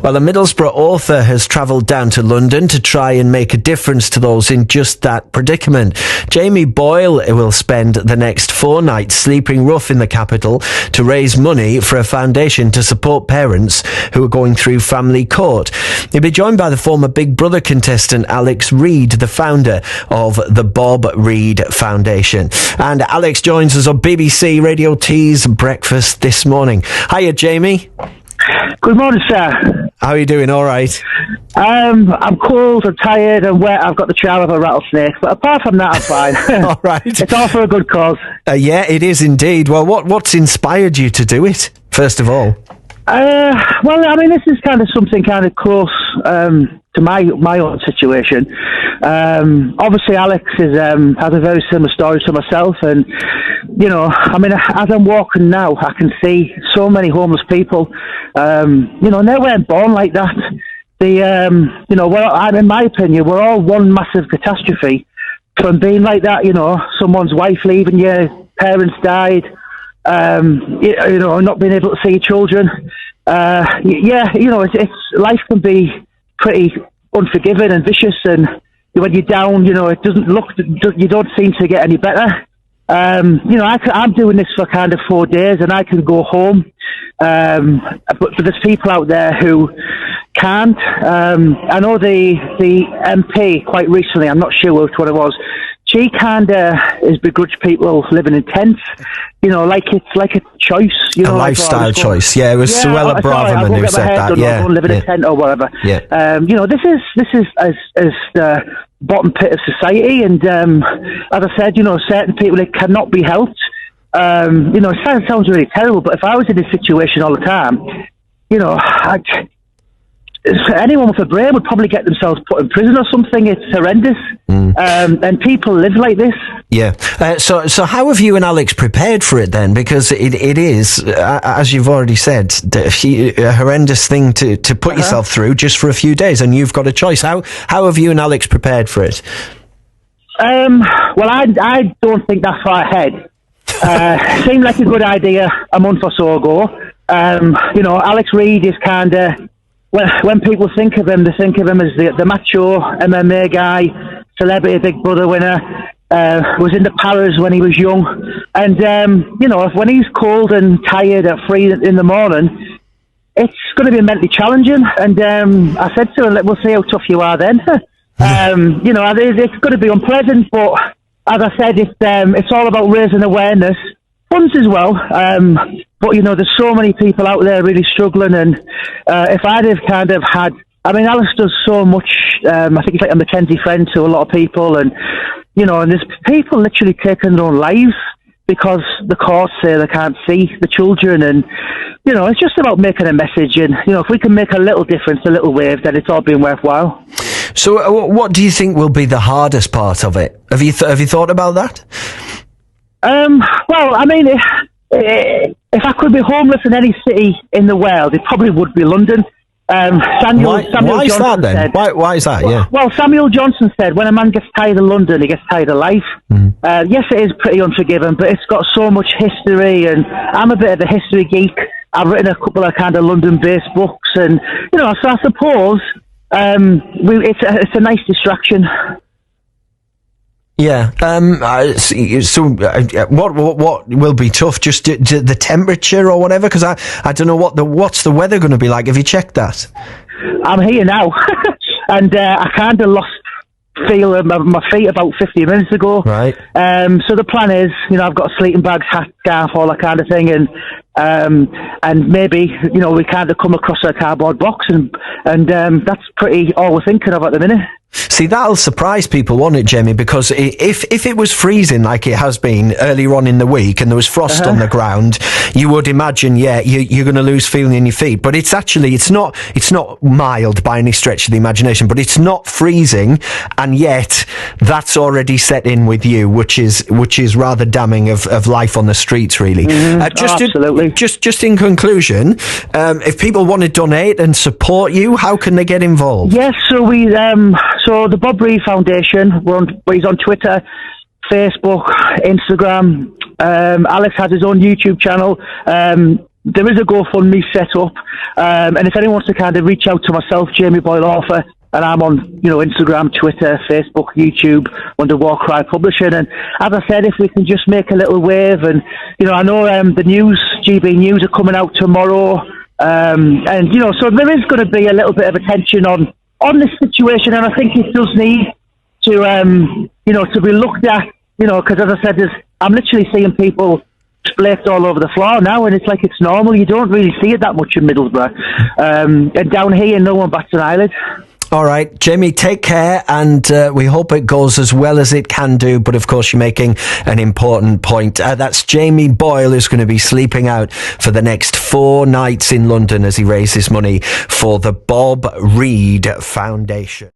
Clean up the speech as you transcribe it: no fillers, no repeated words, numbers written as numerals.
Well, a Middlesbrough author has travelled down to London to try and make a difference to those in just that predicament. Jamie Boyle will spend the next 4 nights sleeping rough in the capital to raise money for a foundation to support parents who are going through family court. He'll be joined by the former Big Brother contestant Alex Reid, the founder of the Bob Reid Foundation. And Alex joins us on BBC Radio T's Breakfast this morning. Hiya, Jamie. Good morning, sir. How are you doing? All right? I'm cold, I'm tired, and wet. I've got the charm of a rattlesnake, but apart from that, I'm fine. All right. It's all for a good cause. Yeah, it is indeed. Well, what's inspired you to do it, first of all? Well, I mean, this is kind of something kind of close to my own situation. Obviously, Alex has a very similar story to myself, and you know, I mean, as I'm walking now, I can see so many homeless people. You know, and they weren't born like that. You know, in my opinion, we're all one massive catastrophe from being like that. You know, someone's wife leaving you, parents died. You know, not being able to see your children. Yeah, you know, it's life can be pretty unforgiving and vicious, and when you're down, you know, it doesn't look, you don't seem to get any better. You know, I'm doing this for kind of 4 days, and I can go home. But there's people out there who can't. I know the MP quite recently, I'm not sure which one it was, she kind of has begrudged people living in tents, you know, like it's like a choice, you know, a lifestyle choice. Yeah, it was Suella Braverman who said that. Yeah, go and live in a tent or whatever. Yeah. You know, this is as the bottom pit of society, and as I said, you know, certain people, it cannot be helped. You know, it sounds really terrible, but if I was in this situation all the time, you know, anyone with a brain would probably get themselves put in prison or something. It's horrendous. And people live like this. Yeah. So how have you and Alex prepared for it then? Because it is, as you've already said, a horrendous thing to put yourself through just for a few days, and you've got a choice. How have you and Alex prepared for it? Well, I don't think that far ahead. Seemed like a good idea a month or so ago. You know, Alex Reid is kind of, when people think of him, they think of him as the macho MMA guy, celebrity Big Brother winner, was in the Paras when he was young. And, you know, when he's cold and tired at 3 in the morning, it's going to be mentally challenging. And I said to him, we'll see how tough you are then. You know, it's going to be unpleasant, but as I said, it's all about raising awareness. Funds as well. But, you know, there's so many people out there really struggling, and if I'd have kind of had, I mean, Alice does so much. I think it's like a Mackenzie friend to a lot of people, and, you know, and there's people literally taking their own lives because the courts say they can't see the children, and, you know, it's just about making a message, and, you know, if we can make a little difference, a little wave, then it's all been worthwhile. So what do you think will be the hardest part of it? Have you thought about that? Well, I mean, if I could be homeless in any city in the world, it probably would be London. Samuel why Johnson is that then? said, why is that? Yeah. Well, Samuel Johnson said, when a man gets tired of London, he gets tired of life. Yes, it is pretty unforgiving, but it's got so much history, and I'm a bit of a history geek. I've written a couple of kind of London-based books, and, you know, so I suppose it's a nice distraction. Yeah. What will be tough? Just the temperature or whatever? Because I don't know what's the weather going to be like. Have you checked that? I'm here now, and I kind of lost feel of my feet about 50 minutes ago. Right. So the plan is, you know, I've got sleeping bags, hat, scarf, all that kind of thing, and maybe, you know, we kind of come across a cardboard box, and that's pretty all we're thinking of at the minute. See, that'll surprise people, won't it, Jamie? Because if it was freezing like it has been earlier on in the week and there was frost on the ground, you would imagine, you're going to lose feeling in your feet. But it's not mild by any stretch of the imagination, but it's not freezing, and yet that's already set in with you, which is rather damning of life on the streets, really. Absolutely. Just in conclusion, if people want to donate and support you, how can they get involved? Yes, so the Bob Reid Foundation, he's on Twitter, Facebook, Instagram. Alex has his own YouTube channel. there is a GoFundMe set up, and if anyone wants to kind of reach out to myself, Jamie Boyle Author, and I'm on, Instagram, Twitter, Facebook, YouTube under Warcry Publishing. And as I said, if we can just make a little wave, and I know the news, GB News, are coming out tomorrow, and so there is going to be a little bit of attention on this situation, and I think it does need to be looked at, because as I said, I'm literally seeing people flaked all over the floor now, and it's like it's normal. You don't really see it that much in Middlesbrough, and down here, no one bats an eyelid. All right, Jamie, take care, and we hope it goes as well as it can do. But of course, you're making an important point. That's Jamie Boyle, who's going to be sleeping out for the next 4 nights in London as he raises money for the Bob Reid Foundation.